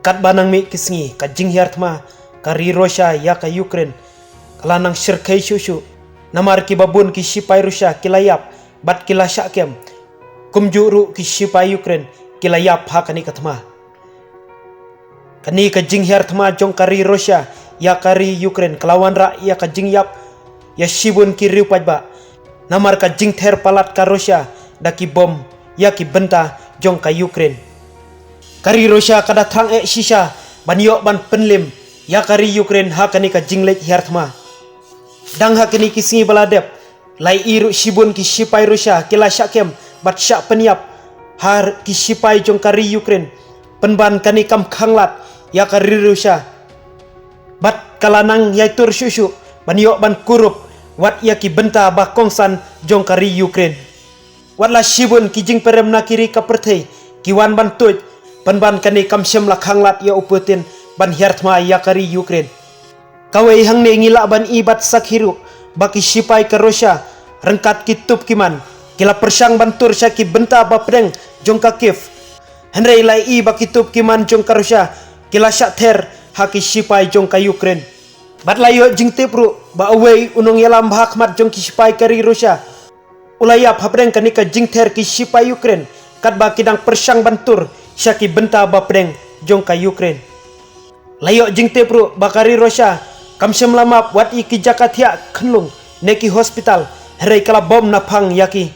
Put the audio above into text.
kat banang mi kisngi ka jing hiartma ka ri Russia ya ka Ukraine kalanang shirkai shushu namar ki babun ki shipai Russia kilayap bat kila syakem kumjuru ki shipai Ukraine kilayap ha kani katma kani ka jing hiartma jong ka ri Russia ya ka ri Ukraine kelawan ra ya ka jing yap ya shibun ki riu pajba namar ka jing ther palat ka Russia daki bom ya ki benta jong ka Ukraine kari Russia kada thang shisha banyo ban penlim ya kari Ukraine ha kani ka jinglek hiartma dang ha kani kisngi baladep lai iru shibun ki shipai Russia kila syakem bat syak penyap har ki shipai jong kari Ukraine penban kani kam khanglat ya kari Russia bat kalanang yaitur syushu banyo ban kurup wat ya ki benta ba kongsan jong kari Ukraine wat la shibun ki jing perem na kiri ka perthei kiwan ban tuj penban kani kam shem la khanglat ya uputin ban hiartma ya kari Ukraine kawai hang ne ngila ban ibat sakhiru baki shipai ke Russia rengkat kitup kiman kila persang bantur syaki benta bapdeng jong ka Kiev henrei lai i baki tup kiman jong ka Russia kila syak ther haki shipai jong ka Ukraine bat layo jing tepru ba away unong yalam bahakmat jong ki shipai kari Russia ulayap hapdeng kani ka jing ther ki shipai Ukraine kat ba kidang persang bantur syaki benta bapdeng jong ka Ukraine layo jing tepru bakari Russia kamsem lamap wat iki jakatia khenlung neki hospital herai kala bom na phang yaki